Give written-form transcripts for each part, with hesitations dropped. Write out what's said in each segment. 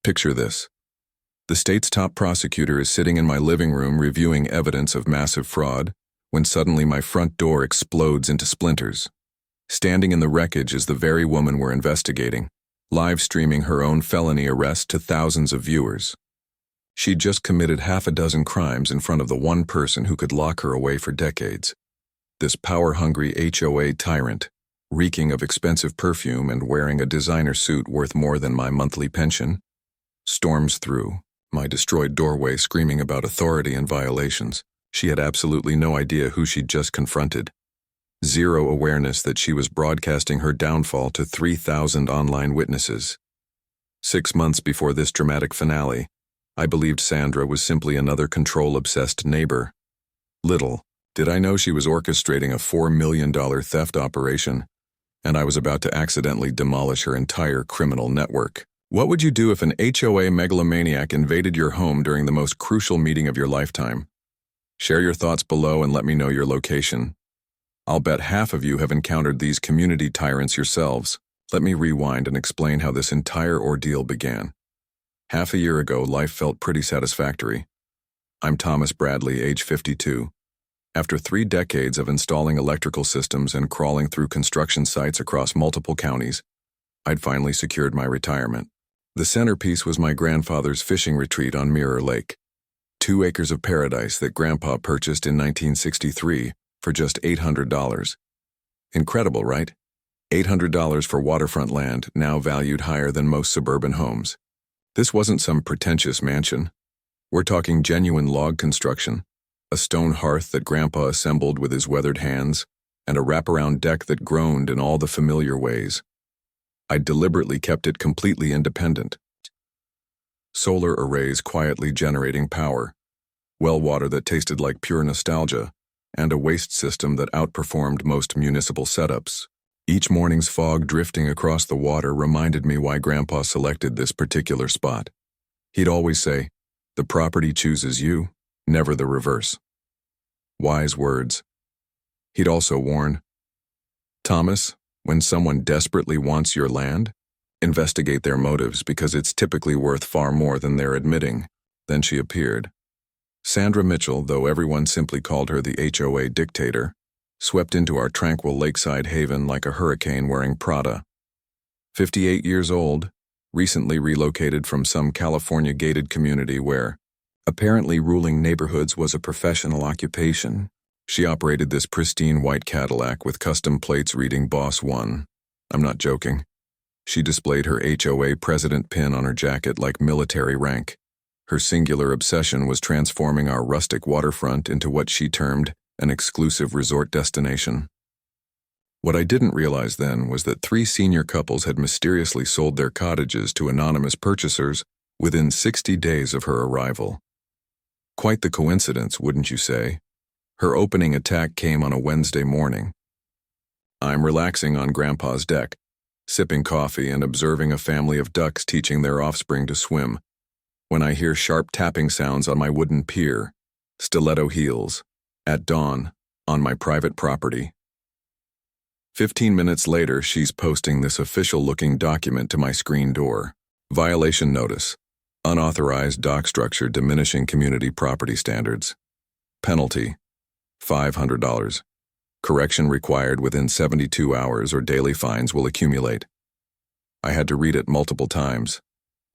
Picture this. The state's top prosecutor is sitting in my living room reviewing evidence of massive fraud when suddenly my front door explodes into splinters. Standing in the wreckage is the very woman we're investigating, live streaming her own felony arrest to thousands of viewers. She'd just committed half a dozen crimes in front of the one person who could lock her away for decades. This power-hungry HOA tyrant, reeking of expensive perfume and wearing a designer suit worth more than my monthly pension, storms through my destroyed doorway screaming about authority and violations. She had absolutely no idea who she'd just confronted. Zero awareness that she was broadcasting her downfall to 3,000 online witnesses. 6 months before this dramatic finale, I believed Sandra was simply another control-obsessed neighbor. Little did I know she was orchestrating a $4 million theft operation, and I was about to accidentally demolish her entire criminal network. What would you do if an HOA megalomaniac invaded your home during the most crucial meeting of your lifetime? Share your thoughts below and let me know your location. I'll bet half of you have encountered these community tyrants yourselves. Let me rewind and explain how this entire ordeal began. Half a year ago, life felt pretty satisfactory. I'm Thomas Bradley, age 52. After 3 decades of installing electrical systems and crawling through construction sites across multiple counties, I'd finally secured my retirement. The centerpiece was my grandfather's fishing retreat on Mirror Lake. 2 acres of paradise that Grandpa purchased in 1963 for just $800. Incredible, right? $800 for waterfront land, now valued higher than most suburban homes. This wasn't some pretentious mansion. We're talking genuine log construction, a stone hearth that Grandpa assembled with his weathered hands, and a wraparound deck that groaned in all the familiar ways. I deliberately kept it completely independent. Solar arrays quietly generating power, well water that tasted like pure nostalgia, and a waste system that outperformed most municipal setups. Each morning's fog drifting across the water reminded me why Grandpa selected this particular spot. He'd always say, "The property chooses you, never the reverse." Wise words. He'd also warn, "Thomas, when someone desperately wants your land, investigate their motives because it's typically worth far more than they're admitting." Then she appeared. Sandra Mitchell, though everyone simply called her the HOA dictator, swept into our tranquil lakeside haven like a hurricane wearing Prada. 58 years old, recently relocated from some California gated community where apparently ruling neighborhoods was a professional occupation, she operated this pristine white Cadillac with custom plates reading Boss 1. I'm not joking. She displayed her HOA president pin on her jacket like military rank. Her singular obsession was transforming our rustic waterfront into what she termed an exclusive resort destination. What I didn't realize then was that 3 senior couples had mysteriously sold their cottages to anonymous purchasers within 60 days of her arrival. Quite the coincidence, wouldn't you say? Her opening attack came on a Wednesday morning. I'm relaxing on Grandpa's deck, sipping coffee and observing a family of ducks teaching their offspring to swim, when I hear sharp tapping sounds on my wooden pier, stiletto heels, at dawn, on my private property. 15 minutes later, she's posting this official-looking document to my screen door. Violation notice. Unauthorized dock structure diminishing community property standards. Penalty. $500. Correction required within 72 hours or daily fines will accumulate. I had to read it multiple times.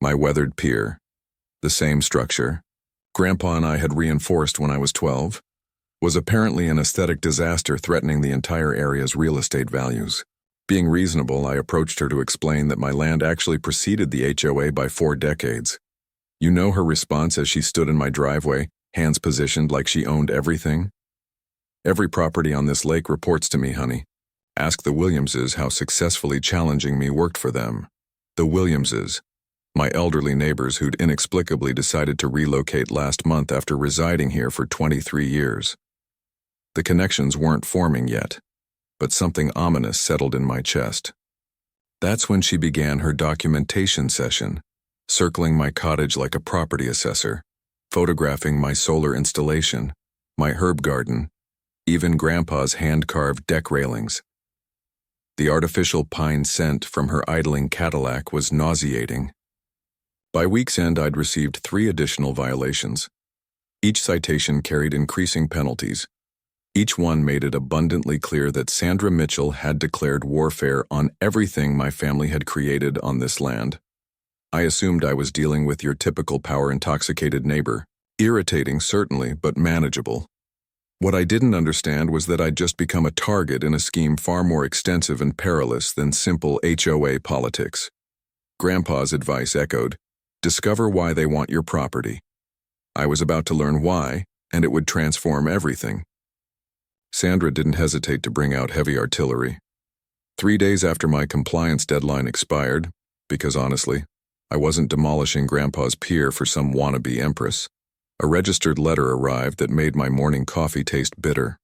My weathered pier. The same structure. Grandpa and I had reinforced when I was 12. Was apparently an aesthetic disaster threatening the entire area's real estate values. Being reasonable, I approached her to explain that my land actually preceded the HOA by 4 decades. You know her response as she stood in my driveway, hands positioned like she owned everything? "Every property on this lake reports to me, honey. Ask the Williamses how successfully challenging me worked for them." The Williamses, my elderly neighbors who'd inexplicably decided to relocate last month after residing here for 23 years. The connections weren't forming yet, but something ominous settled in my chest. That's when she began her documentation session, circling my cottage like a property assessor, photographing my solar installation, my herb garden, even Grandpa's hand-carved deck railings. The artificial pine scent from her idling Cadillac was nauseating. By week's end, I'd received 3 additional violations. Each citation carried increasing penalties. Each one made it abundantly clear that Sandra Mitchell had declared warfare on everything my family had created on this land. I assumed I was dealing with your typical power-intoxicated neighbor. Irritating, certainly, but manageable. What I didn't understand was that I'd just become a target in a scheme far more extensive and perilous than simple HOA politics. Grandpa's advice echoed, discover why they want your property. I was about to learn why, and it would transform everything. Sandra didn't hesitate to bring out heavy artillery. 3 days after my compliance deadline expired, because honestly, I wasn't demolishing Grandpa's pier for some wannabe empress, a registered letter arrived that made my morning coffee taste bitter.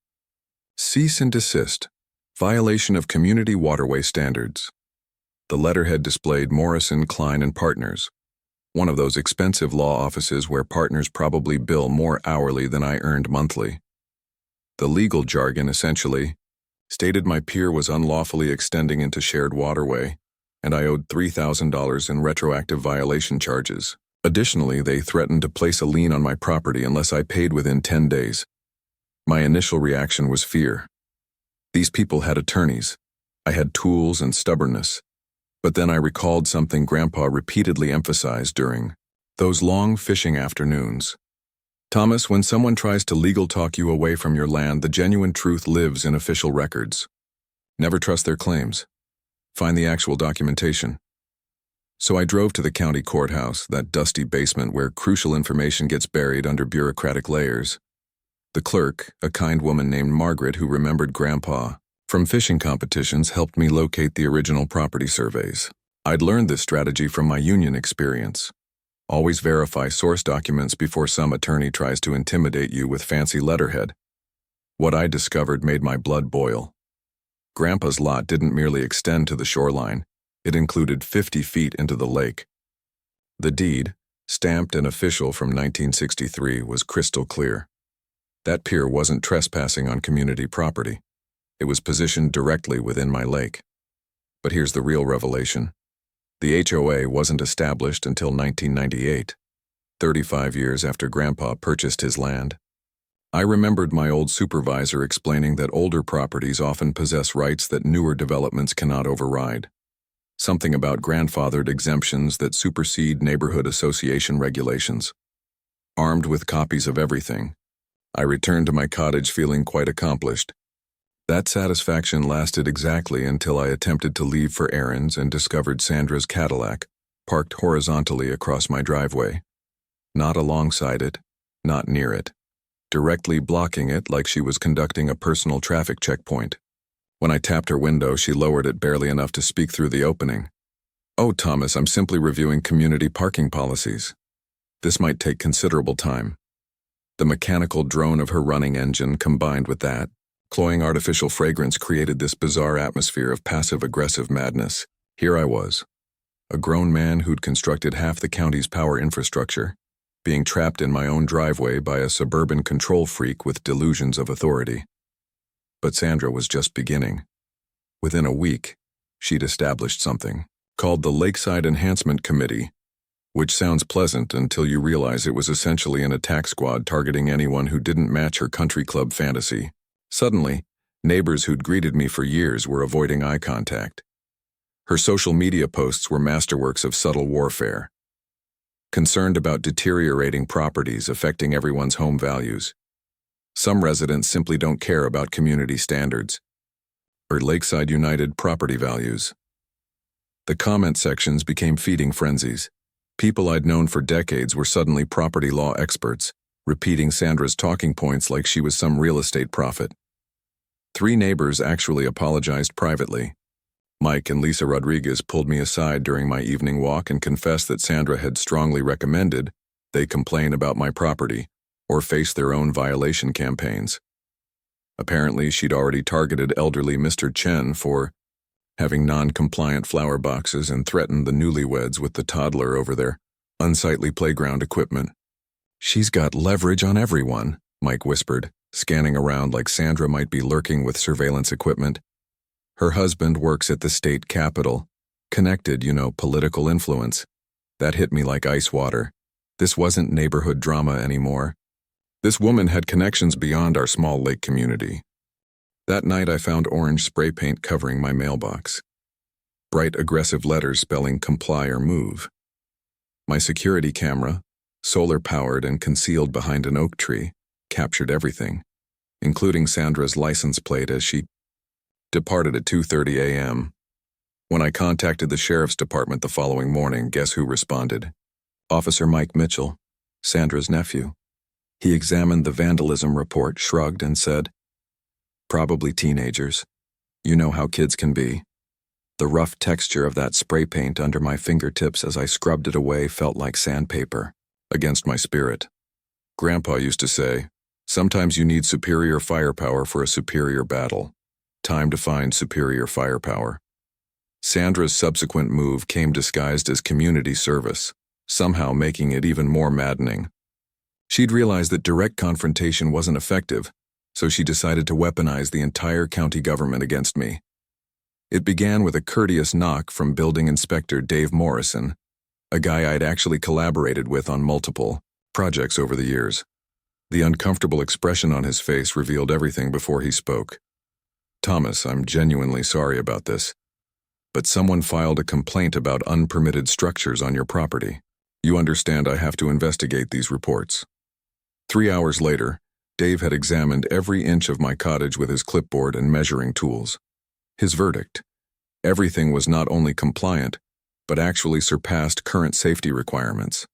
Cease and desist. Violation of community waterway standards. The letterhead displayed Morrison, Klein and Partners, one of those expensive law offices where partners probably bill more hourly than I earned monthly. The legal jargon essentially stated my pier was unlawfully extending into shared waterway, and I owed $3,000 in retroactive violation charges. Additionally, they threatened to place a lien on my property unless I paid within 10 days. My initial reaction was fear. These people had attorneys. I had tools and stubbornness. But then I recalled something Grandpa repeatedly emphasized during those long fishing afternoons. Thomas, when someone tries to legal talk you away from your land, the genuine truth lives in official records. Never trust their claims. Find the actual documentation. So I drove to the county courthouse, that dusty basement where crucial information gets buried under bureaucratic layers. The clerk, a kind woman named Margaret who remembered Grandpa from fishing competitions, helped me locate the original property surveys. I'd learned this strategy from my union experience. Always verify source documents before some attorney tries to intimidate you with fancy letterhead. What I discovered made my blood boil. Grandpa's lot didn't merely extend to the shoreline. It included 50 feet into the lake. The deed, stamped and official from 1963, was crystal clear. That pier wasn't trespassing on community property. It was positioned directly within my lake. But here's the real revelation. The HOA wasn't established until 1998, 35 years after Grandpa purchased his land. I remembered my old supervisor explaining that older properties often possess rights that newer developments cannot override. Something about grandfathered exemptions that supersede neighborhood association regulations. Armed with copies of everything, I returned to my cottage feeling quite accomplished. That satisfaction lasted exactly until I attempted to leave for errands and discovered Sandra's Cadillac, parked horizontally across my driveway. Not alongside it, not near it, directly blocking it like she was conducting a personal traffic checkpoint. When I tapped her window, she lowered it barely enough to speak through the opening. "Oh, Thomas, I'm simply reviewing community parking policies. This might take considerable time." The mechanical drone of her running engine combined with that cloying artificial fragrance created this bizarre atmosphere of passive-aggressive madness. Here I was, a grown man who'd constructed half the county's power infrastructure, being trapped in my own driveway by a suburban control freak with delusions of authority. But Sandra was just beginning. Within a week, she'd established something called the Lakeside Enhancement Committee, which sounds pleasant until you realize it was essentially an attack squad targeting anyone who didn't match her country club fantasy. Suddenly, neighbors who'd greeted me for years were avoiding eye contact. Her social media posts were masterworks of subtle warfare. Concerned about deteriorating properties affecting everyone's home values. Some residents simply don't care about community standards or Lakeside United property values. The comment sections became feeding frenzies. People I'd known for decades were suddenly property law experts, repeating Sandra's talking points like she was some real estate prophet. 3 neighbors actually apologized privately. Mike and Lisa Rodriguez pulled me aside during my evening walk and confessed that Sandra had strongly recommended they complain about my property or face their own violation campaigns. Apparently, she'd already targeted elderly Mr. Chen for having non-compliant flower boxes and threatened the newlyweds with the toddler over their unsightly playground equipment. "She's got leverage on everyone," Mike whispered, scanning around like Sandra might be lurking with surveillance equipment. "Her husband works at the state capitol. Connected, political influence. That hit me like ice water. This wasn't neighborhood drama anymore. This woman had connections beyond our small lake community. That night I found orange spray paint covering my mailbox. Bright, aggressive letters spelling comply or move. My security camera, solar-powered and concealed behind an oak tree, captured everything, including Sandra's license plate as she departed at 2:30 a.m. When I contacted the sheriff's department the following morning, guess who responded? Officer Mike Mitchell, Sandra's nephew. He examined the vandalism report, shrugged, and said, "Probably teenagers. You know how kids can be." The rough texture of that spray paint under my fingertips as I scrubbed it away felt like sandpaper, against my spirit. Grandpa used to say, "Sometimes you need superior firepower for a superior battle. Time to find superior firepower." Sandra's subsequent move came disguised as community service, somehow making it even more maddening. She'd realized that direct confrontation wasn't effective, so she decided to weaponize the entire county government against me. It began with a courteous knock from Building Inspector Dave Morrison, a guy I'd actually collaborated with on multiple projects over the years. The uncomfortable expression on his face revealed everything before he spoke. "Thomas, I'm genuinely sorry about this, but someone filed a complaint about unpermitted structures on your property. You understand I have to investigate these reports." 3 hours later, Dave had examined every inch of my cottage with his clipboard and measuring tools. His verdict: everything was not only compliant, but actually surpassed current safety requirements.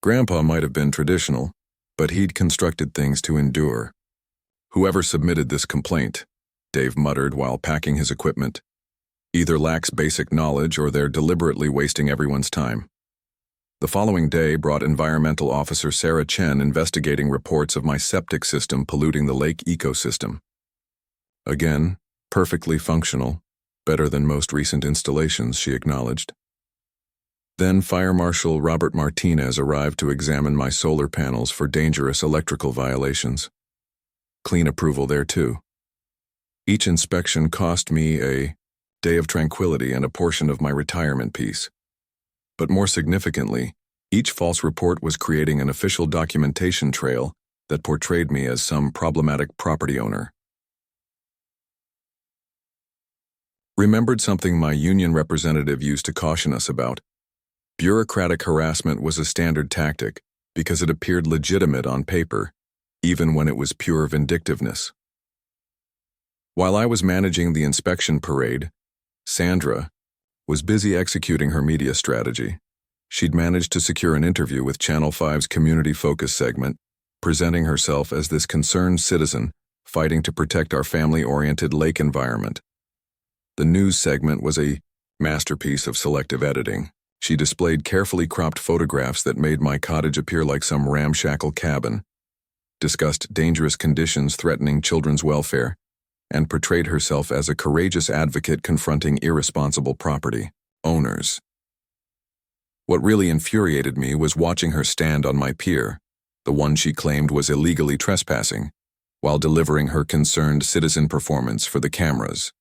Grandpa might have been traditional, but he'd constructed things to endure. "Whoever submitted this complaint," Dave muttered while packing his equipment, "either lacks basic knowledge or they're deliberately wasting everyone's time." The following day brought Environmental Officer Sarah Chen investigating reports of my septic system polluting the lake ecosystem. Again, perfectly functional, better than most recent installations, she acknowledged. Then Fire Marshal Robert Martinez arrived to examine my solar panels for dangerous electrical violations. Clean approval there too. Each inspection cost me a day of tranquility and a portion of my retirement piece. But more significantly, each false report was creating an official documentation trail that portrayed me as some problematic property owner. Remembered something my union representative used to caution us about. Bureaucratic harassment was a standard tactic because it appeared legitimate on paper, even when it was pure vindictiveness. While I was managing the inspection parade, Sandra was busy executing her media strategy. She'd managed to secure an interview with Channel 5's Community Focus segment, presenting herself as this concerned citizen fighting to protect our family-oriented lake environment. The news segment was a masterpiece of selective editing. She displayed carefully cropped photographs that made my cottage appear like some ramshackle cabin, discussed dangerous conditions threatening children's welfare, and portrayed herself as a courageous advocate confronting irresponsible property owners. What really infuriated me was watching her stand on my pier, the one she claimed was illegally trespassing, while delivering her concerned citizen performance for the cameras.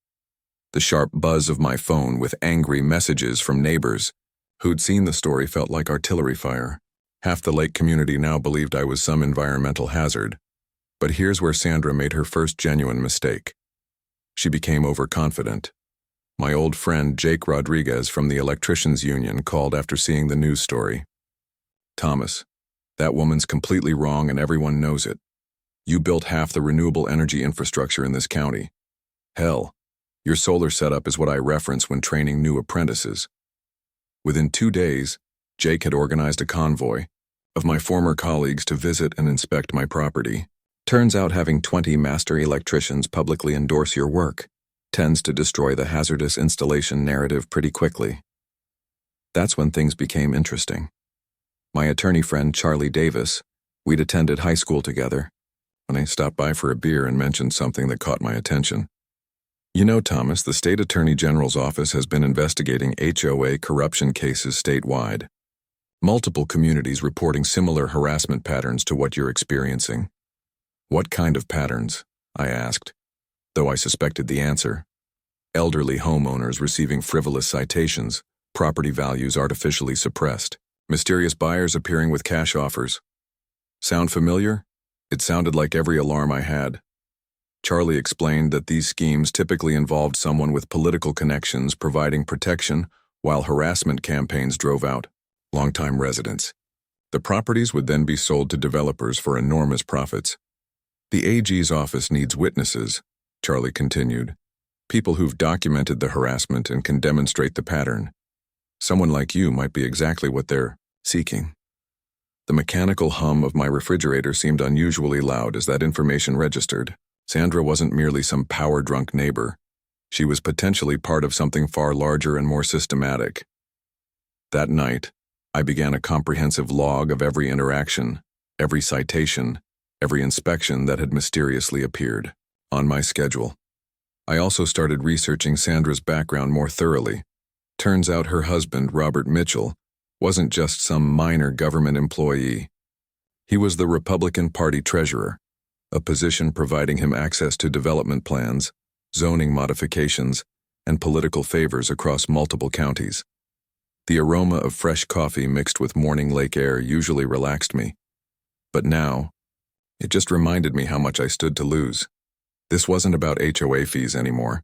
The sharp buzz of my phone with angry messages from neighbors who'd seen the story felt like artillery fire. Half the lake community now believed I was some environmental hazard. But here's where Sandra made her first genuine mistake. She became overconfident. My old friend Jake Rodriguez from the Electricians Union called after seeing the news story. "Thomas, that woman's completely wrong and everyone knows it. You built half the renewable energy infrastructure in this county. Hell, your solar setup is what I reference when training new apprentices." Within 2 days, Jake had organized a convoy of my former colleagues to visit and inspect my property. Turns out having 20 master electricians publicly endorse your work tends to destroy the hazardous installation narrative pretty quickly. That's when things became interesting. My attorney friend Charlie Davis, we'd attended high school together, when I stopped by for a beer and mentioned something that caught my attention. "You know, Thomas, the state attorney general's office has been investigating HOA corruption cases statewide. Multiple communities reporting similar harassment patterns to what you're experiencing." "What kind of patterns?" I asked, though I suspected the answer. Elderly homeowners receiving frivolous citations, property values artificially suppressed, mysterious buyers appearing with cash offers. Sound familiar? It sounded like every alarm I had. Charlie explained that these schemes typically involved someone with political connections providing protection while harassment campaigns drove out longtime residents. The properties would then be sold to developers for enormous profits. The AG's office needs witnesses, Charlie continued. People who've documented the harassment and can demonstrate the pattern. Someone like you might be exactly what they're seeking. The mechanical hum of my refrigerator seemed unusually loud as that information registered. Sandra wasn't merely some power-drunk neighbor. She was potentially part of something far larger and more systematic. That night, I began a comprehensive log of every interaction, every citation, every inspection that had mysteriously appeared on my schedule. I also started researching Sandra's background more thoroughly. Turns out her husband, Robert Mitchell, wasn't just some minor government employee. He was the Republican Party treasurer, a position providing him access to development plans, zoning modifications, and political favors across multiple counties. The aroma of fresh coffee mixed with morning lake air usually relaxed me. But now, it just reminded me how much I stood to lose. This wasn't about HOA fees anymore.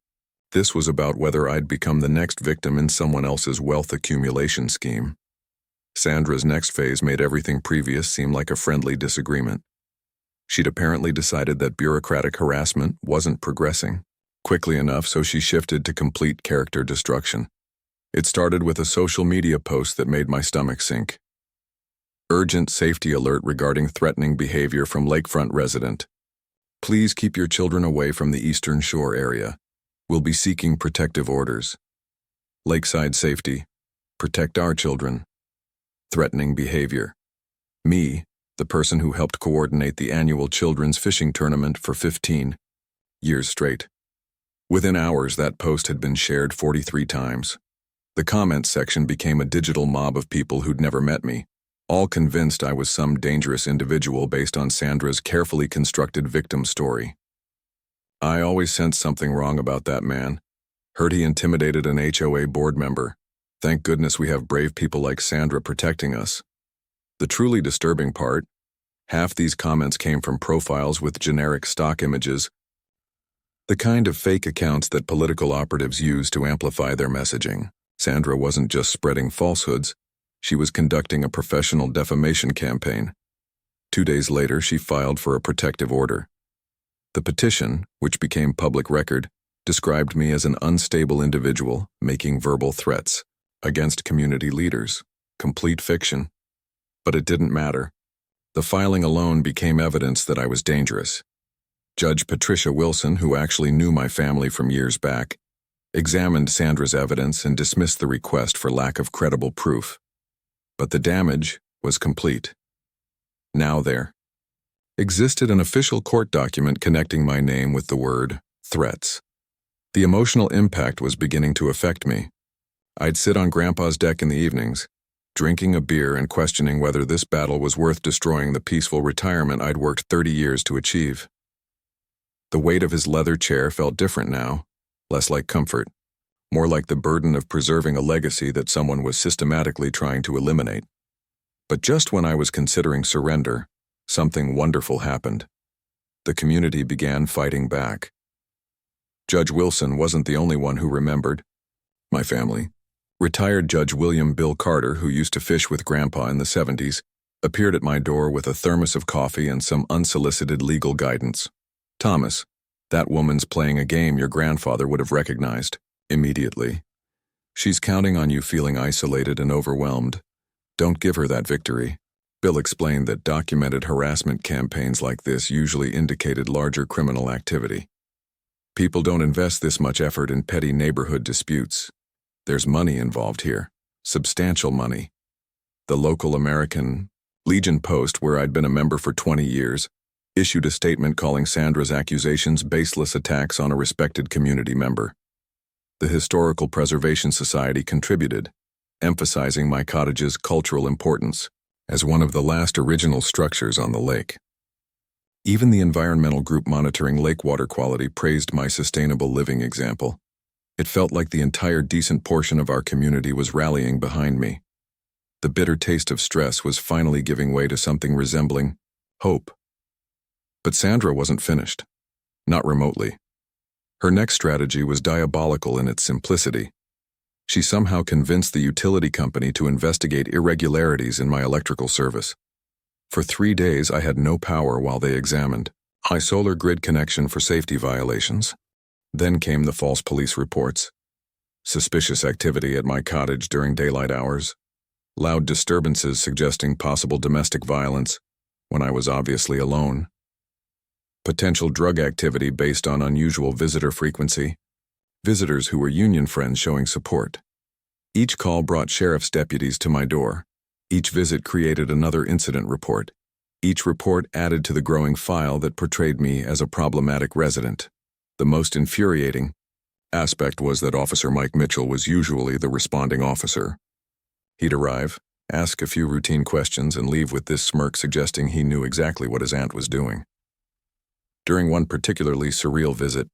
This was about whether I'd become the next victim in someone else's wealth accumulation scheme. Sandra's next phase made everything previous seem like a friendly disagreement. She'd apparently decided that bureaucratic harassment wasn't progressing quickly enough, so she shifted to complete character destruction. It started with a social media post that made my stomach sink. Urgent safety alert regarding threatening behavior from lakefront resident. Please keep your children away from the Eastern Shore area. We'll be seeking protective orders. Lakeside safety. Protect our children. Threatening behavior. Me, the person who helped coordinate the annual children's fishing tournament for 15 years straight. Within hours, that post had been shared 43 times. The comments section became a digital mob of people who'd never met me, all convinced I was some dangerous individual based on Sandra's carefully constructed victim story. I always sensed something wrong about that man. Heard he intimidated an HOA board member. Thank goodness we have brave people like Sandra protecting us. The truly disturbing part, half these comments came from profiles with generic stock images, the kind of fake accounts that political operatives use to amplify their messaging. Sandra wasn't just spreading falsehoods, she was conducting a professional defamation campaign. 2 days later, she filed for a protective order. The petition, which became public record, described me as an unstable individual making verbal threats against community leaders. Complete fiction. But it didn't matter. The filing alone became evidence that I was dangerous. Judge Patricia Wilson, who actually knew my family from years back, examined Sandra's evidence and dismissed the request for lack of credible proof. But the damage was complete. Now there existed an official court document connecting my name with the word threats. The emotional impact was beginning to affect me. I'd sit on Grandpa's deck in the evenings, drinking a beer and questioning whether this battle was worth destroying the peaceful retirement I'd worked 30 years to achieve. The weight of his leather chair felt different now, less like comfort, more like the burden of preserving a legacy that someone was systematically trying to eliminate. But just when I was considering surrender, something wonderful happened. The community began fighting back. Judge Wilson wasn't the only one who remembered my family. Retired Judge William Bill Carter, who used to fish with Grandpa in the 70s, appeared at my door with a thermos of coffee and some unsolicited legal guidance. Thomas, that woman's playing a game your grandfather would have recognized immediately. She's counting on you feeling isolated and overwhelmed. Don't give her that victory. Bill explained that documented harassment campaigns like this usually indicated larger criminal activity. People don't invest this much effort in petty neighborhood disputes. There's money involved here, substantial money. The local American Legion Post, where I'd been a member for 20 years, issued a statement calling Sandra's accusations baseless attacks on a respected community member. The Historical Preservation Society contributed, emphasizing my cottage's cultural importance as one of the last original structures on the lake. Even the environmental group monitoring lake water quality praised my sustainable living example. It felt like the entire decent portion of our community was rallying behind me. The bitter taste of stress was finally giving way to something resembling hope. But Sandra wasn't finished. Not remotely. Her next strategy was diabolical in its simplicity. She somehow convinced the utility company to investigate irregularities in my electrical service. For 3 days, I had no power while they examined my solar grid connection for safety violations. Then came the false police reports. Suspicious activity at my cottage during daylight hours. Loud disturbances suggesting possible domestic violence when I was obviously alone. Potential drug activity based on unusual visitor frequency. Visitors who were union friends showing support. Each call brought sheriff's deputies to my door. Each visit created another incident report. Each report added to the growing file that portrayed me as a problematic resident. The most infuriating aspect was that Officer Mike Mitchell was usually the responding officer. He'd arrive, ask a few routine questions, and leave with this smirk suggesting he knew exactly what his aunt was doing. During one particularly surreal visit,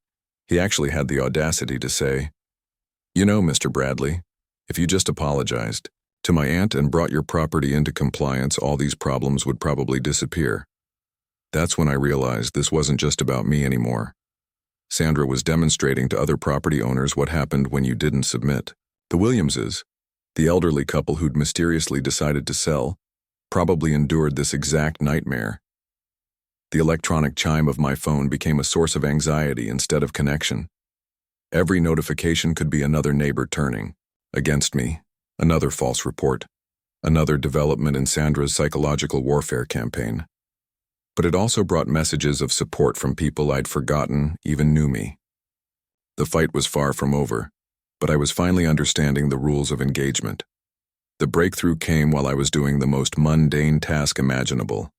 he actually had the audacity to say, "You know, Mr. Bradley, if you just apologized to my aunt and brought your property into compliance, all these problems would probably disappear." That's when I realized this wasn't just about me anymore. Sandra was demonstrating to other property owners what happened when you didn't submit. The Williamses, the elderly couple who'd mysteriously decided to sell, probably endured this exact nightmare. The electronic chime of my phone became a source of anxiety instead of connection. Every notification could be another neighbor turning against me, another false report, another development in Sandra's psychological warfare campaign. But it also brought messages of support from people I'd forgotten even knew me. The fight was far from over, but I was finally understanding the rules of engagement. The breakthrough came while I was doing the most mundane task imaginable.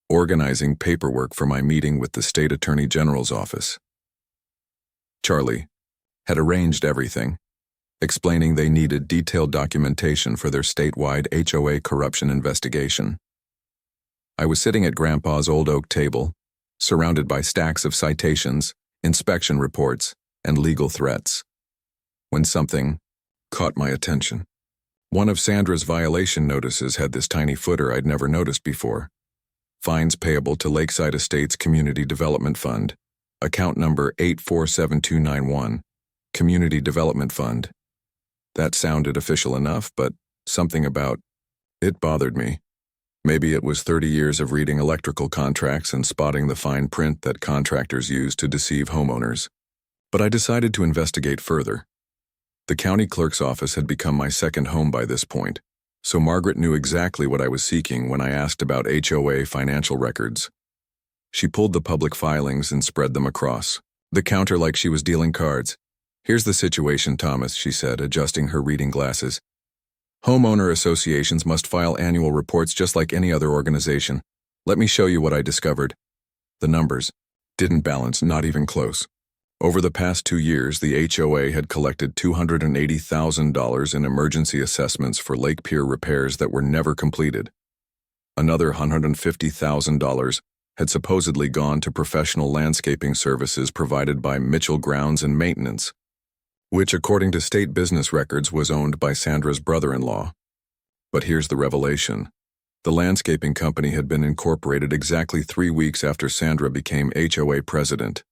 Organizing paperwork for my meeting with the State Attorney General's office. Charlie had arranged everything, explaining they needed detailed documentation for their statewide HOA corruption investigation. I was sitting at Grandpa's old oak table, surrounded by stacks of citations, inspection reports, and legal threats, when something caught my attention. One of Sandra's violation notices had this tiny footer I'd never noticed before. Fines payable to Lakeside Estates Community Development Fund, account number 847291, Community Development Fund. That sounded official enough, but something about it bothered me. Maybe it was 30 years of reading electrical contracts and spotting the fine print that contractors use to deceive homeowners. But I decided to investigate further. The county clerk's office had become my second home by this point. So Margaret knew exactly what I was seeking when I asked about HOA financial records. She pulled the public filings and spread them across the counter like she was dealing cards. "Here's the situation, Thomas," she said, adjusting her reading glasses. "Homeowner associations must file annual reports just like any other organization. Let me show you what I discovered." The numbers didn't balance, not even close. Over the past 2 years, the HOA had collected $280,000 in emergency assessments for lake pier repairs that were never completed. Another $150,000 had supposedly gone to professional landscaping services provided by Mitchell Grounds and Maintenance, which, according to state business records, was owned by Sandra's brother-in-law. But here's the revelation. The landscaping company had been incorporated exactly 3 weeks after Sandra became HOA president.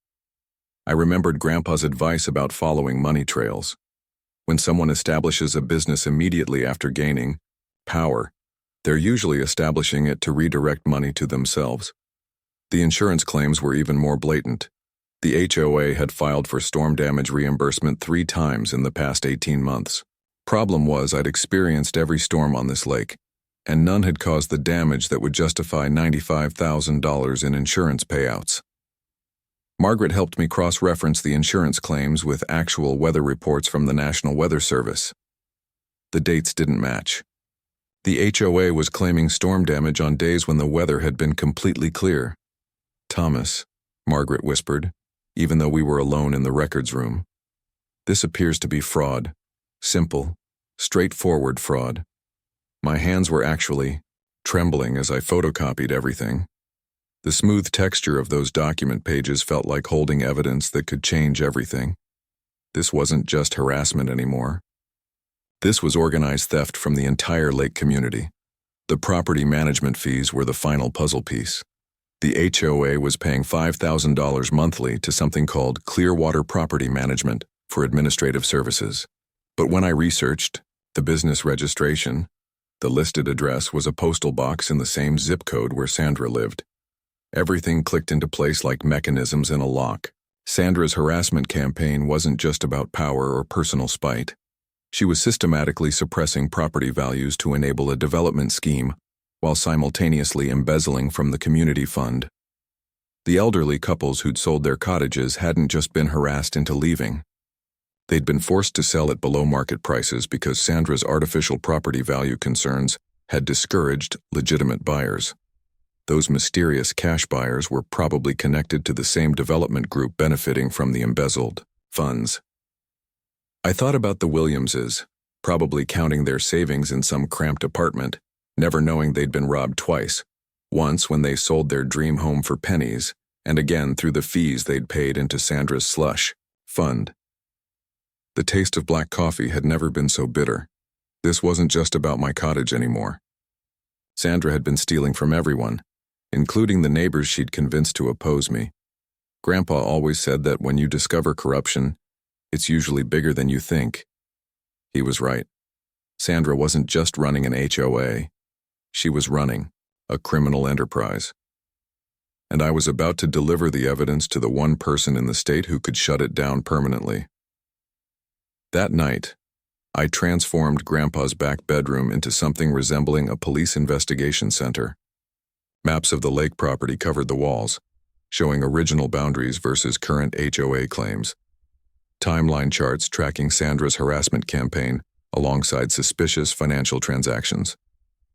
I remembered Grandpa's advice about following money trails. When someone establishes a business immediately after gaining power, they're usually establishing it to redirect money to themselves. The insurance claims were even more blatant. The HOA had filed for storm damage reimbursement 3 times in the past 18 months. Problem was, I'd experienced every storm on this lake, and none had caused the damage that would justify $95,000 in insurance payouts. Margaret helped me cross-reference the insurance claims with actual weather reports from the National Weather Service. The dates didn't match. The HOA was claiming storm damage on days when the weather had been completely clear. "Thomas," Margaret whispered, even though we were alone in the records room, "this appears to be fraud. Simple, straightforward fraud." My hands were actually trembling as I photocopied everything. The smooth texture of those document pages felt like holding evidence that could change everything. This wasn't just harassment anymore. This was organized theft from the entire lake community. The property management fees were the final puzzle piece. The HOA was paying $5,000 monthly to something called Clearwater Property Management for administrative services. But when I researched the business registration, the listed address was a postal box in the same zip code where Sandra lived. Everything clicked into place like mechanisms in a lock. Sandra's harassment campaign wasn't just about power or personal spite. She was systematically suppressing property values to enable a development scheme while simultaneously embezzling from the community fund. The elderly couples who'd sold their cottages hadn't just been harassed into leaving. They'd been forced to sell at below market prices because Sandra's artificial property value concerns had discouraged legitimate buyers. Those mysterious cash buyers were probably connected to the same development group benefiting from the embezzled funds. I thought about the Williamses, probably counting their savings in some cramped apartment, never knowing they'd been robbed twice, once when they sold their dream home for pennies, and again through the fees they'd paid into Sandra's slush fund. The taste of black coffee had never been so bitter. This wasn't just about my cottage anymore. Sandra had been stealing from everyone, including the neighbors she'd convinced to oppose me. Grandpa always said that when you discover corruption, it's usually bigger than you think. He was right. Sandra wasn't just running an HOA. She was running a criminal enterprise. And I was about to deliver the evidence to the one person in the state who could shut it down permanently. That night, I transformed Grandpa's back bedroom into something resembling a police investigation center. Maps of the lake property covered the walls, showing original boundaries versus current HOA claims. Timeline charts tracking Sandra's harassment campaign alongside suspicious financial transactions.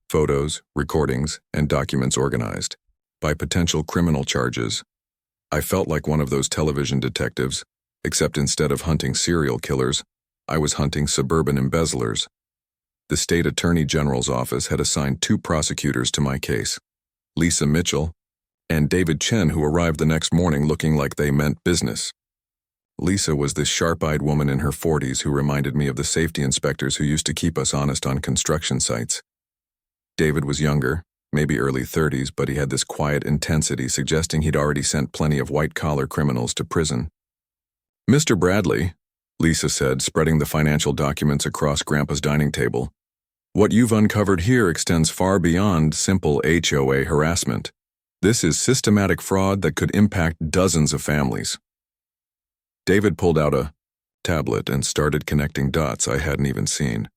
Photos, recordings, and documents organized by potential criminal charges. I felt like one of those television detectives, except instead of hunting serial killers, I was hunting suburban embezzlers. The state attorney general's office had assigned 2 prosecutors to my case, Lisa Mitchell and David Chen, who arrived the next morning looking like they meant business. Lisa was this sharp-eyed woman in her 40s who reminded me of the safety inspectors who used to keep us honest on construction sites. David was younger, maybe early 30s, but he had this quiet intensity suggesting he'd already sent plenty of white-collar criminals to prison. "Mr. Bradley," Lisa said, spreading the financial documents across Grandpa's dining table, "what you've uncovered here extends far beyond simple HOA harassment. This is systematic fraud that could impact dozens of families." David pulled out a tablet and started connecting dots I hadn't even seen.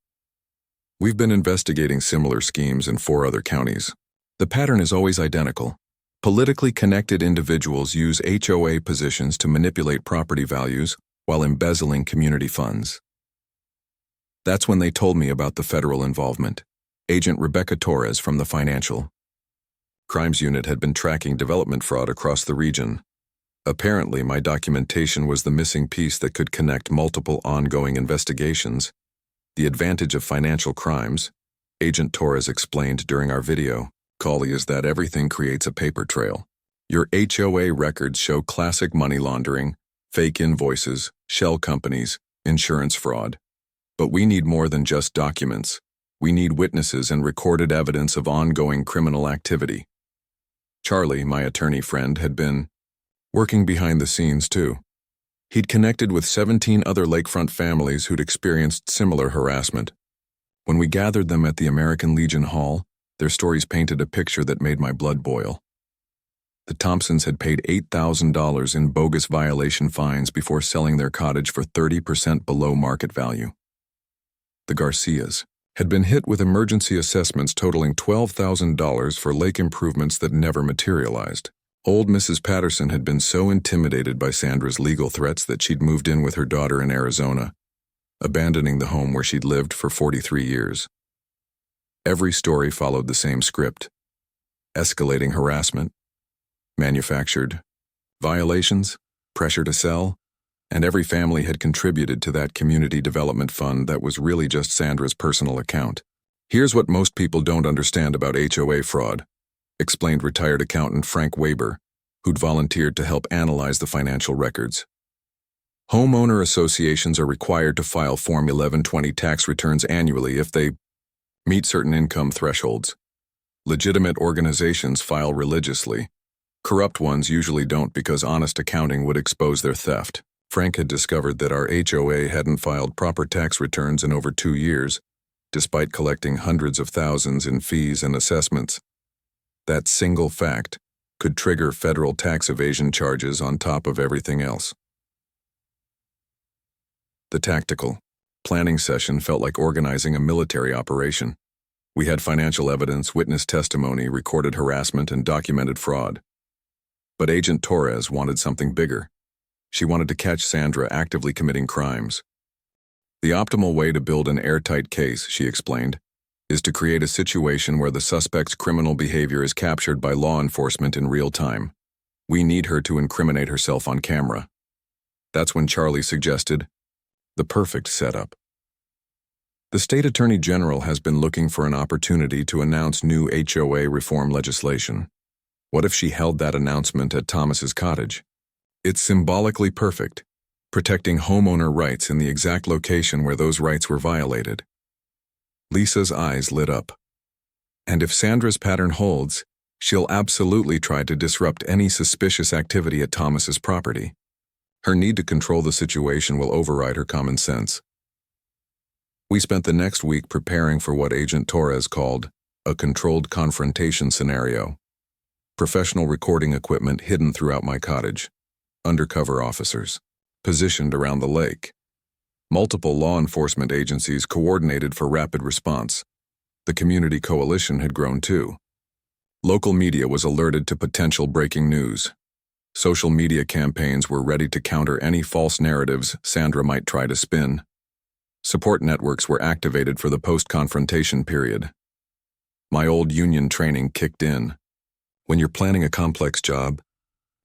"We've been investigating similar schemes in 4 other counties. The pattern is always identical. Politically connected individuals use HOA positions to manipulate property values while embezzling community funds." That's when they told me about the federal involvement. Agent Rebecca Torres from the Financial Crimes Unit had been tracking development fraud across the region. Apparently, my documentation was the missing piece that could connect multiple ongoing investigations. The advantage of financial crimes, Agent Torres explained during our video call, is that everything creates a paper trail. Your HOA records show classic money laundering, fake invoices, shell companies, insurance fraud. But we need more than just documents. We need witnesses and recorded evidence of ongoing criminal activity. Charlie, my attorney friend, had been working behind the scenes too. He'd connected with 17 other lakefront families who'd experienced similar harassment. When we gathered them at the American Legion Hall, their stories painted a picture that made my blood boil. The Thompsons had paid $8,000 in bogus violation fines before selling their cottage for 30% below market value. The Garcias had been hit with emergency assessments totaling $12,000 for lake improvements that never materialized. Old Mrs. Patterson had been so intimidated by Sandra's legal threats that she'd moved in with her daughter in Arizona, abandoning the home where she'd lived for 43 years. Every story followed the same script: escalating harassment, manufactured violations, pressure to sell, and every family had contributed to that community development fund that was really just Sandra's personal account. "Here's what most people don't understand about HOA fraud," explained retired accountant Frank Weber, who'd volunteered to help analyze the financial records. Homeowner associations are required to file Form 1120 tax returns annually if they meet certain income thresholds. Legitimate organizations file religiously. Corrupt ones usually don't because honest accounting would expose their theft. Frank had discovered that our HOA hadn't filed proper tax returns in over 2 years, despite collecting hundreds of thousands in fees and assessments. That single fact could trigger federal tax evasion charges on top of everything else. The tactical planning session felt like organizing a military operation. We had financial evidence, witness testimony, recorded harassment, and documented fraud. But Agent Torres wanted something bigger. She wanted to catch Sandra actively committing crimes. The optimal way to build an airtight case, she explained, is to create a situation where the suspect's criminal behavior is captured by law enforcement in real time. We need her to incriminate herself on camera. That's when Charlie suggested the perfect setup. The state attorney general has been looking for an opportunity to announce new HOA reform legislation. What if she held that announcement at Thomas's cottage? It's symbolically perfect, protecting homeowner rights in the exact location where those rights were violated. Lisa's eyes lit up. And if Sandra's pattern holds, she'll absolutely try to disrupt any suspicious activity at Thomas's property. Her need to control the situation will override her common sense. We spent the next week preparing for what Agent Torres called a controlled confrontation scenario. Professional recording equipment hidden throughout my cottage. Undercover officers positioned around the lake. Multiple law enforcement agencies coordinated for rapid response. The community coalition had grown too. Local media was alerted to potential breaking news. Social media campaigns were ready to counter any false narratives Sandra might try to spin. Support networks were activated for the post-confrontation period. My old union training kicked in. When you're planning a complex job,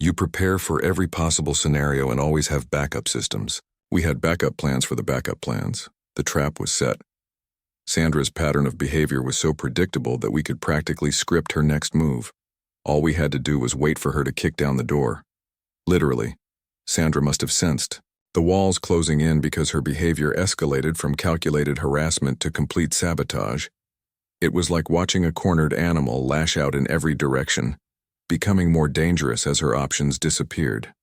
you prepare for every possible scenario and always have backup systems. We had backup plans for the backup plans. The trap was set. Sandra's pattern of behavior was so predictable that we could practically script her next move. All we had to do was wait for her to kick down the door. Literally, Sandra must have sensed the walls closing in because her behavior escalated from calculated harassment to complete sabotage. It was like watching a cornered animal lash out in every direction, becoming more dangerous as her options disappeared.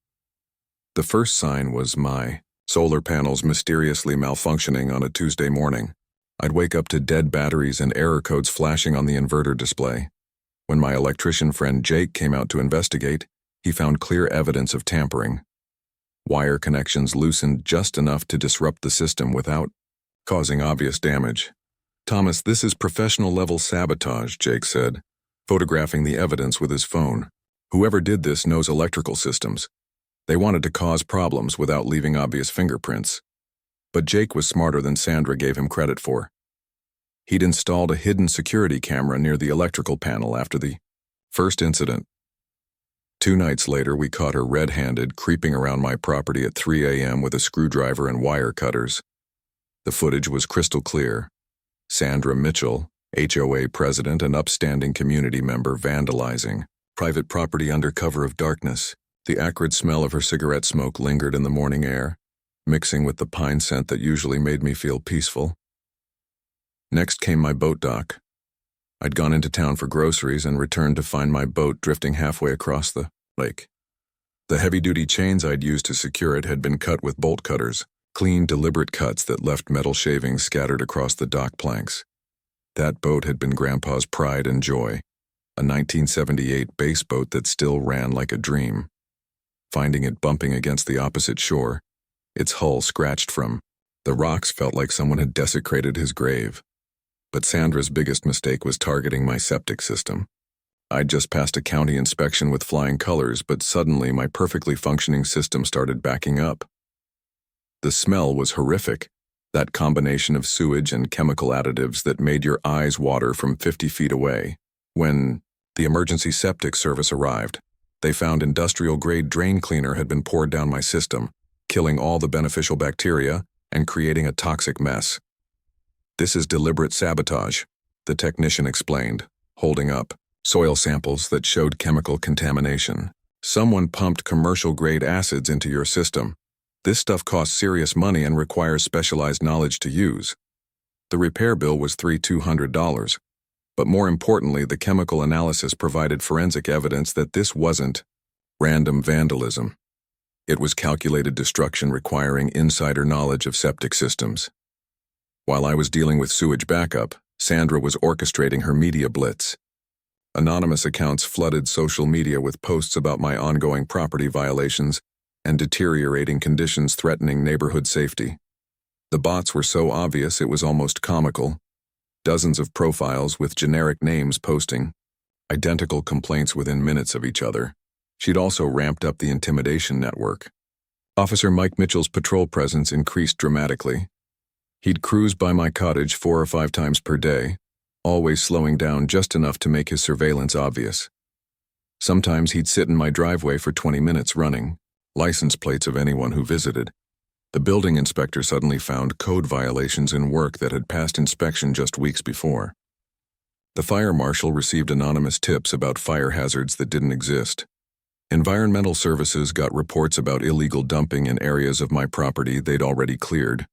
The first sign was my solar panels mysteriously malfunctioning on a Tuesday morning. I'd wake up to dead batteries and error codes flashing on the inverter display. When my electrician friend Jake came out to investigate, he found clear evidence of tampering. Wire connections loosened just enough to disrupt the system without causing obvious damage. "Thomas, this is professional-level sabotage," Jake said, photographing the evidence with his phone. "Whoever did this knows electrical systems. They wanted to cause problems without leaving obvious fingerprints." But Jake was smarter than Sandra gave him credit for. He'd installed a hidden security camera near the electrical panel after the first incident. 2 nights later, we caught her red-handed creeping around my property at 3 a.m. with a screwdriver and wire cutters. The footage was crystal clear. Sandra Mitchell, HOA president and upstanding community member, vandalizing private property under cover of darkness. The acrid smell of her cigarette smoke lingered in the morning air, mixing with the pine scent that usually made me feel peaceful. Next came my boat dock. I'd gone into town for groceries and returned to find my boat drifting halfway across the lake. The heavy-duty chains I'd used to secure it had been cut with bolt cutters, clean, deliberate cuts that left metal shavings scattered across the dock planks. That boat had been Grandpa's pride and joy, a 1978 base boat that still ran like a dream. Finding it bumping against the opposite shore, its hull scratched from the rocks, felt like someone had desecrated his grave. But Sandra's biggest mistake was targeting my septic system. I'd just passed a county inspection with flying colors, but suddenly my perfectly functioning system started backing up. The smell was horrific, that combination of sewage and chemical additives that made your eyes water from 50 feet away. When the emergency septic service arrived, they found industrial-grade drain cleaner had been poured down my system, killing all the beneficial bacteria and creating a toxic mess. "This is deliberate sabotage," the technician explained, holding up soil samples that showed chemical contamination. "Someone pumped commercial-grade acids into your system. This stuff costs serious money and requires specialized knowledge to use. The repair bill was $3,200, but more importantly, the chemical analysis provided forensic evidence that this wasn't random vandalism. It was calculated destruction requiring insider knowledge of septic systems. While I was dealing with sewage backup, Sandra was orchestrating her media blitz. Anonymous accounts flooded social media with posts about my ongoing property violations and deteriorating conditions threatening neighborhood safety. The bots were so obvious it was almost comical. Dozens of profiles with generic names posting, identical complaints within minutes of each other. She'd also ramped up the intimidation network. Officer Mike Mitchell's patrol presence increased dramatically. He'd cruise by my cottage 4 or 5 times per day, always slowing down just enough to make his surveillance obvious. Sometimes he'd sit in my driveway for 20 minutes running license plates of anyone who visited. The building inspector suddenly found code violations in work that had passed inspection just weeks before. The fire marshal received anonymous tips about fire hazards that didn't exist. Environmental services got reports about illegal dumping in areas of my property they'd already cleared.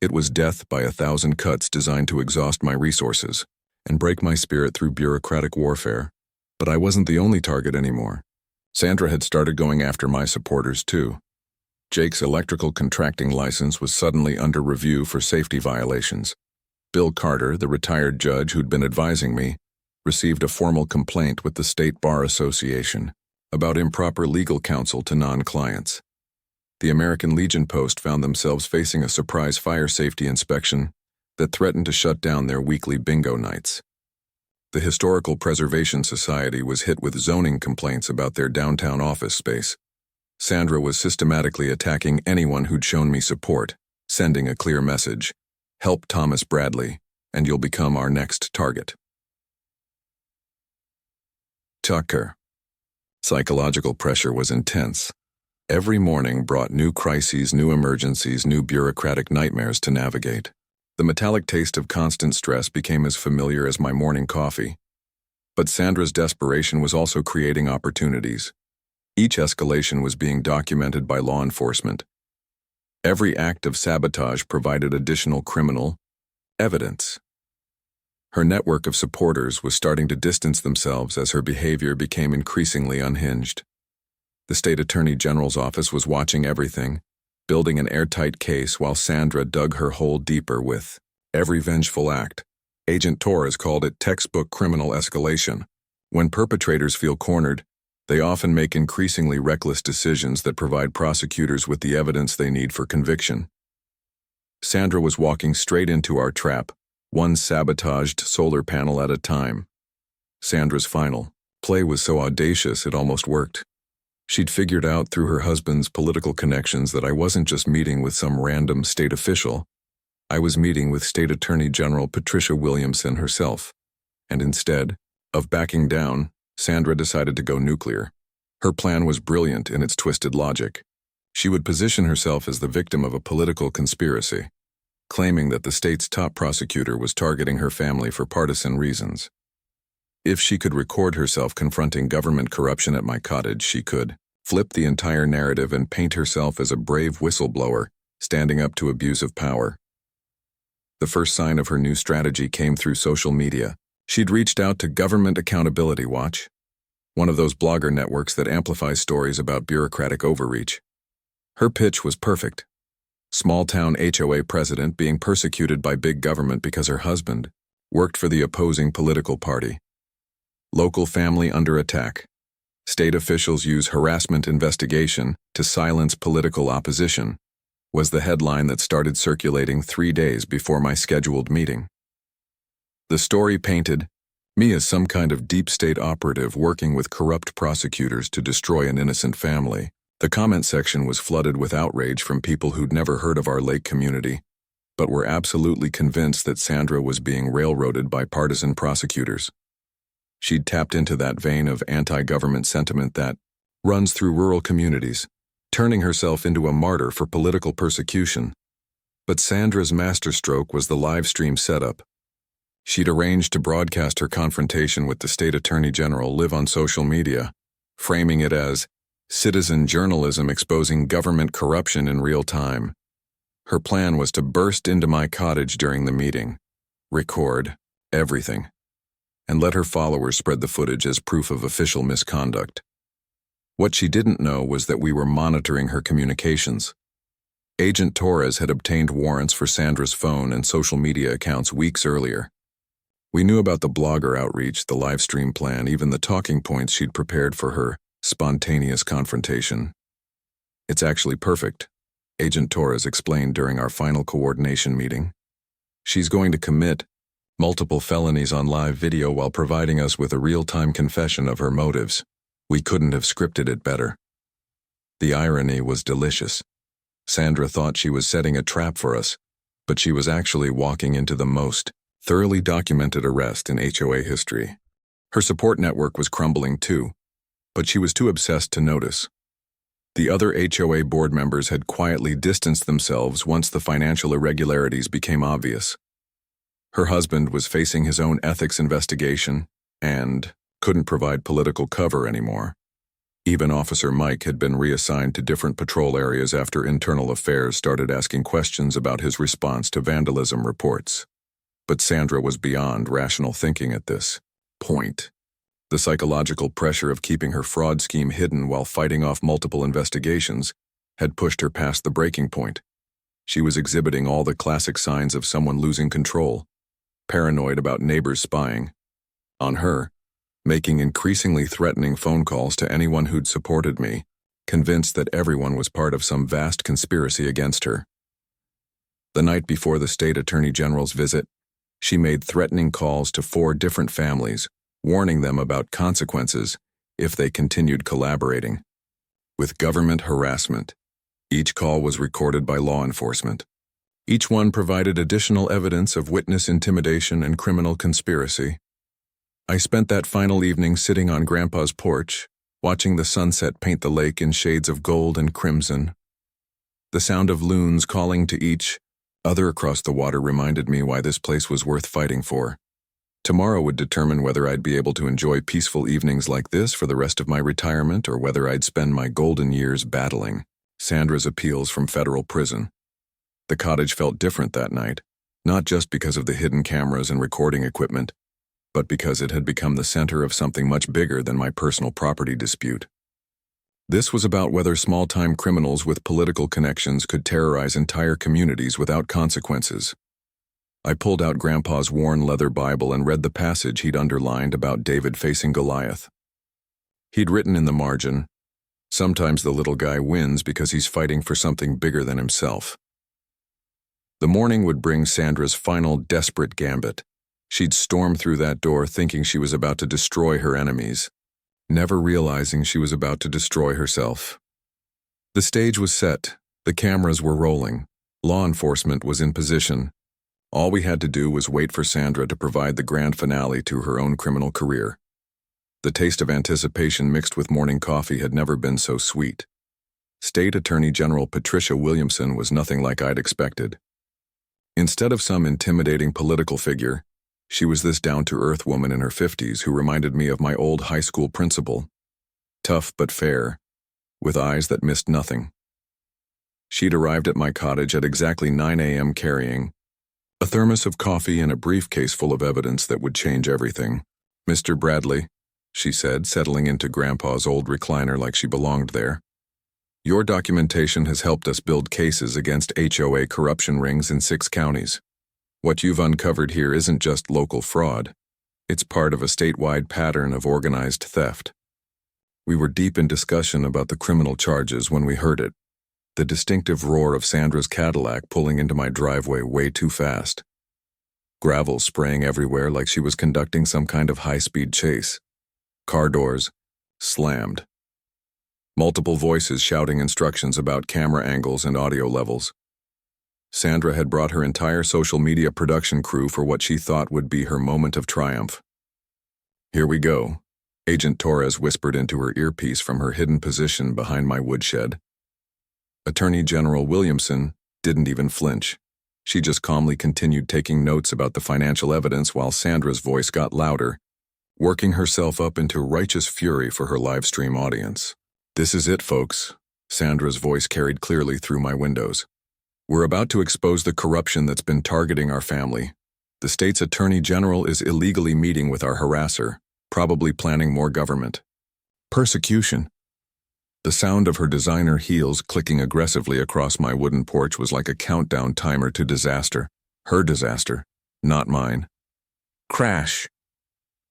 It was death by 1,000 cuts designed to exhaust my resources and break my spirit through bureaucratic warfare. But I wasn't the only target anymore. Sandra had started going after my supporters too. Jake's electrical contracting license was suddenly under review for safety violations. Bill Carter, the retired judge who'd been advising me, received a formal complaint with the State Bar Association about improper legal counsel to non-clients. The American Legion Post found themselves facing a surprise fire safety inspection that threatened to shut down their weekly bingo nights. The Historical Preservation Society was hit with zoning complaints about their downtown office space. Sandra was systematically attacking anyone who'd shown me support, sending a clear message: help Thomas Bradley, and you'll become our next target. Tucker. Psychological pressure was intense. Every morning brought new crises, new emergencies, new bureaucratic nightmares to navigate. The metallic taste of constant stress became as familiar as my morning coffee. But Sandra's desperation was also creating opportunities. Each escalation was being documented by law enforcement. Every act of sabotage provided additional criminal evidence. Her network of supporters was starting to distance themselves as her behavior became increasingly unhinged. The state attorney general's office was watching everything, building an airtight case while Sandra dug her hole deeper with every vengeful act. Agent Torres called it textbook criminal escalation. When perpetrators feel cornered, they often make increasingly reckless decisions that provide prosecutors with the evidence they need for conviction. Sandra was walking straight into our trap, one sabotaged solar panel at a time. Sandra's final play was so audacious it almost worked. She'd figured out through her husband's political connections that I wasn't just meeting with some random state official. I was meeting with State Attorney General Patricia Williamson herself. And instead of backing down, Sandra decided to go nuclear. Her plan was brilliant in its twisted logic. She would position herself as the victim of a political conspiracy, claiming that the state's top prosecutor was targeting her family for partisan reasons. If she could record herself confronting government corruption at my cottage, she could flip the entire narrative and paint herself as a brave whistleblower standing up to abuse of power. The first sign of her new strategy came through social media. She'd reached out to Government Accountability Watch, one of those blogger networks that amplifies stories about bureaucratic overreach. Her pitch was perfect. Small-town HOA president being persecuted by big government because her husband worked for the opposing political party. Local family under attack. State officials use harassment investigation to silence political opposition, was the headline that started circulating 3 days before my scheduled meeting. The story painted me as some kind of deep state operative working with corrupt prosecutors to destroy an innocent family. The comment section was flooded with outrage from people who'd never heard of our lake community, but were absolutely convinced that Sandra was being railroaded by partisan prosecutors. She'd tapped into that vein of anti-government sentiment that runs through rural communities, turning herself into a martyr for political persecution. But Sandra's masterstroke was the live stream setup. She'd arranged to broadcast her confrontation with the state attorney general live on social media, framing it as Citizen journalism exposing government corruption in real time. Her plan was to burst into my cottage during the meeting, record everything, and let her followers spread the footage as proof of official misconduct. What she didn't know was that we were monitoring her communications. Agent Torres had obtained warrants for Sandra's phone and social media accounts weeks earlier. We knew about the blogger outreach, the live stream plan, even the talking points she'd prepared for her spontaneous confrontation. "It's actually perfect," Agent Torres explained during our final coordination meeting. "She's going to commit multiple felonies on live video while providing us with a real-time confession of her motives. We couldn't have scripted it better." The irony was delicious. Sandra thought she was setting a trap for us, but she was actually walking into the most thoroughly documented arrest in HOA history. Her support network was crumbling too, but she was too obsessed to notice. The other HOA board members had quietly distanced themselves once the financial irregularities became obvious. Her husband was facing his own ethics investigation and couldn't provide political cover anymore. Even Officer Mike had been reassigned to different patrol areas after Internal Affairs started asking questions about his response to vandalism reports. But Sandra was beyond rational thinking at this point. The psychological pressure of keeping her fraud scheme hidden while fighting off multiple investigations had pushed her past the breaking point. She was exhibiting all the classic signs of someone losing control, paranoid about neighbors spying on her, making increasingly threatening phone calls to anyone who'd supported me, convinced that everyone was part of some vast conspiracy against her. The night before the state attorney general's visit, she made threatening calls to 4 different families, warning them about consequences if they continued collaborating with government harassment. Each call was recorded by law enforcement. Each one provided additional evidence of witness intimidation and criminal conspiracy. I spent that final evening sitting on Grandpa's porch, watching the sunset paint the lake in shades of gold and crimson. The sound of loons calling to each other across the water reminded me why this place was worth fighting for. Tomorrow would determine whether I'd be able to enjoy peaceful evenings like this for the rest of my retirement or whether I'd spend my golden years battling Sandra's appeals from federal prison. The cottage felt different that night, not just because of the hidden cameras and recording equipment, but because it had become the center of something much bigger than my personal property dispute. This was about whether small-time criminals with political connections could terrorize entire communities without consequences. I pulled out Grandpa's worn leather Bible and read the passage he'd underlined about David facing Goliath. He'd written in the margin, "Sometimes the little guy wins because he's fighting for something bigger than himself." The morning would bring Sandra's final desperate gambit. She'd storm through that door thinking she was about to destroy her enemies, never realizing she was about to destroy herself. The stage was set, the cameras were rolling, law enforcement was in position. All we had to do was wait for Sandra to provide the grand finale to her own criminal career. The taste of anticipation mixed with morning coffee had never been so sweet. State Attorney General Patricia Williamson was nothing like I'd expected. Instead of some intimidating political figure, she was this down-to-earth woman in her 50s who reminded me of my old high school principal. Tough but fair, with eyes that missed nothing. She'd arrived at my cottage at exactly 9 a.m. carrying a thermos of coffee and a briefcase full of evidence that would change everything. "Mr. Bradley," she said, settling into Grandpa's old recliner like she belonged there, "your documentation has helped us build cases against HOA corruption rings in 6 counties. What you've uncovered here isn't just local fraud. It's part of a statewide pattern of organized theft." We were deep in discussion about the criminal charges when we heard it. The distinctive roar of Sandra's Cadillac pulling into my driveway way too fast. Gravel spraying everywhere like she was conducting some kind of high-speed chase. Car doors slammed. Multiple voices shouting instructions about camera angles and audio levels. Sandra had brought her entire social media production crew for what she thought would be her moment of triumph. "Here we go," Agent Torres whispered into her earpiece from her hidden position behind my woodshed. Attorney General Williamson didn't even flinch. She just calmly continued taking notes about the financial evidence while Sandra's voice got louder, working herself up into righteous fury for her live stream audience. This is it, folks. Sandra's voice carried clearly through my windows. We're about to expose the corruption that's been targeting our family. The state's attorney general is illegally meeting with our harasser, probably planning more government persecution. The sound of her designer heels clicking aggressively across my wooden porch was like a countdown timer to disaster. Her disaster, not mine. Crash!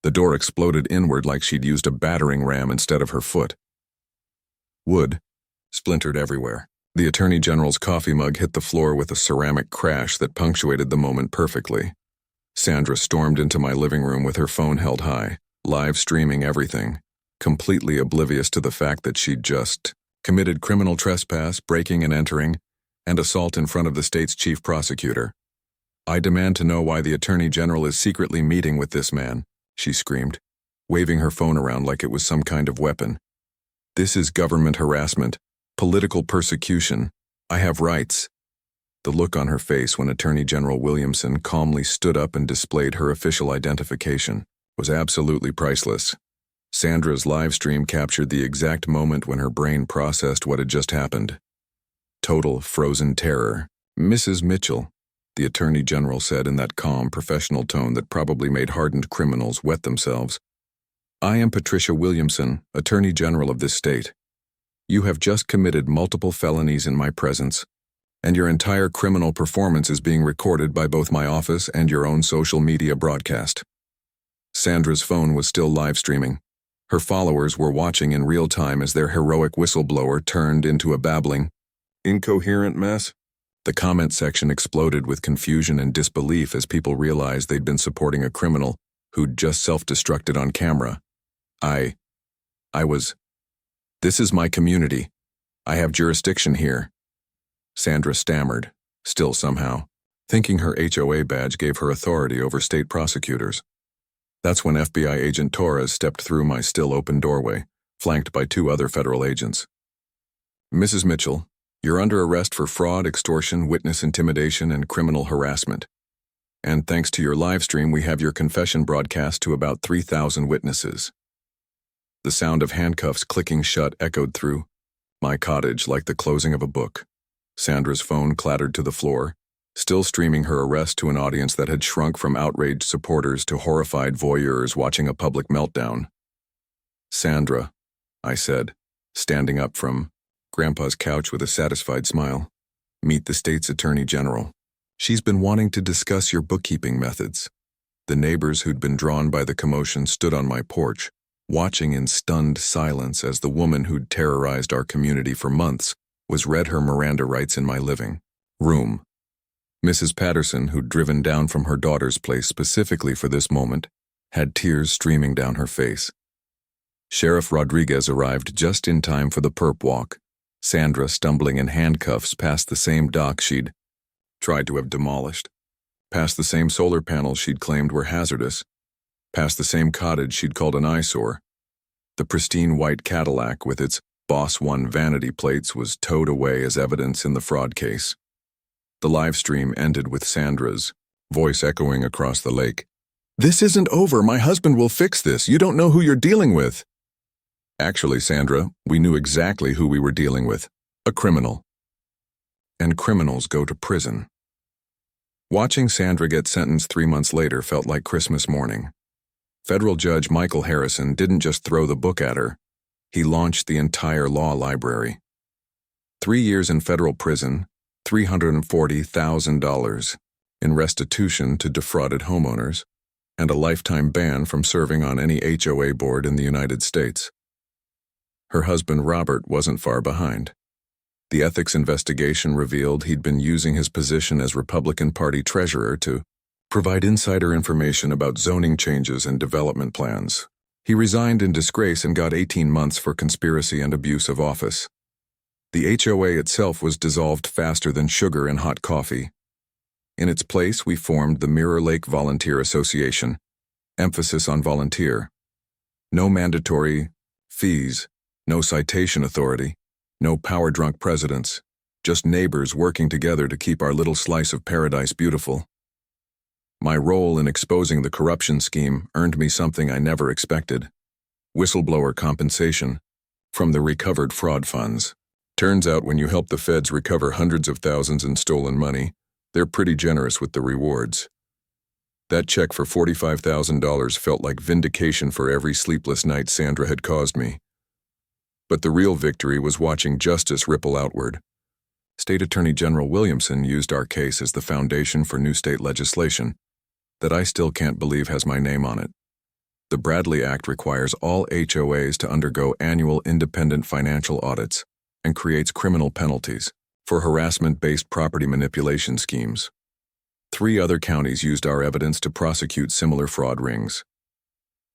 The door exploded inward like she'd used a battering ram instead of her foot. Wood splintered everywhere. The Attorney General's coffee mug hit the floor with a ceramic crash that punctuated the moment perfectly. Sandra stormed into my living room with her phone held high, live streaming everything, completely oblivious to the fact that she'd just committed criminal trespass, breaking and entering, and assault in front of the state's chief prosecutor. I demand to know why the Attorney General is secretly meeting with this man, she screamed, waving her phone around like it was some kind of weapon. This is government harassment, political persecution. I have rights. The look on her face when Attorney General Williamson calmly stood up and displayed her official identification was absolutely priceless. Sandra's live stream captured the exact moment when her brain processed what had just happened. Total frozen terror. Mrs. Mitchell, the Attorney General said in that calm, professional tone that probably made hardened criminals wet themselves. I am Patricia Williamson, Attorney General of this state. You have just committed multiple felonies in my presence, and your entire criminal performance is being recorded by both my office and your own social media broadcast. Sandra's phone was still live streaming. Her followers were watching in real time as their heroic whistleblower turned into a babbling, incoherent mess. The comment section exploded with confusion and disbelief as people realized they'd been supporting a criminal who'd just self-destructed on camera. This is my community. I have jurisdiction here. Sandra stammered, still somehow, thinking her HOA badge gave her authority over state prosecutors. That's when FBI agent Torres stepped through my still open doorway, flanked by 2 other federal agents. Mrs. Mitchell, you're under arrest for fraud, extortion, witness intimidation, and criminal harassment. And thanks to your live stream, we have your confession broadcast to about 3,000 witnesses. The sound of handcuffs clicking shut echoed through my cottage like the closing of a book. Sandra's phone clattered to the floor, still streaming her arrest to an audience that had shrunk from outraged supporters to horrified voyeurs watching a public meltdown. Sandra, I said, standing up from Grandpa's couch with a satisfied smile. Meet the state's Attorney General. She's been wanting to discuss your bookkeeping methods. The neighbors who'd been drawn by the commotion stood on my porch, watching in stunned silence as the woman who'd terrorized our community for months was read her Miranda rights in my living room. Mrs. Patterson, who'd driven down from her daughter's place specifically for this moment, had tears streaming down her face. Sheriff Rodriguez arrived just in time for the perp walk, Sandra stumbling in handcuffs past the same dock she'd tried to have demolished, past the same solar panels she'd claimed were hazardous, past the same cottage she'd called an eyesore. The pristine white Cadillac with its Boss One vanity plates was towed away as evidence in the fraud case. The live stream ended with Sandra's voice echoing across the lake. This isn't over. My husband will fix this. You don't know who you're dealing with. Actually, Sandra, we knew exactly who we were dealing with. A criminal. And criminals go to prison. Watching Sandra get sentenced 3 months later felt like Christmas morning. Federal Judge Michael Harrison didn't just throw the book at her. He launched the entire law library. 3 years in federal prison, $340,000 in restitution to defrauded homeowners, and a lifetime ban from serving on any HOA board in the United States. Her husband Robert wasn't far behind. The ethics investigation revealed he'd been using his position as Republican Party treasurer to provide insider information about zoning changes and development plans. He resigned in disgrace and got 18 months for conspiracy and abuse of office. The HOA itself was dissolved faster than sugar in hot coffee. In its place, we formed the Mirror Lake Volunteer Association, emphasis on volunteer. No mandatory fees, no citation authority, no power-drunk presidents, just neighbors working together to keep our little slice of paradise beautiful. My role in exposing the corruption scheme earned me something I never expected: whistleblower compensation. from the recovered fraud funds. Turns out when you help the feds recover hundreds of thousands in stolen money, they're pretty generous with the rewards. That check for $45,000 felt like vindication for every sleepless night Sandra had caused me. But the real victory was watching justice ripple outward. State Attorney General Williamson used our case as the foundation for new state legislation that I still can't believe has my name on it. The Bradley Act requires all HOAs to undergo annual independent financial audits and creates criminal penalties for harassment-based property manipulation schemes. 3 other counties used our evidence to prosecute similar fraud rings.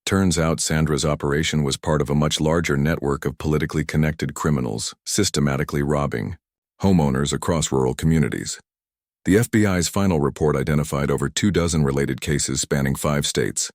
Turns out Sandra's operation was part of a much larger network of politically connected criminals systematically robbing homeowners across rural communities. The FBI's final report identified over 24 related cases spanning 5 states.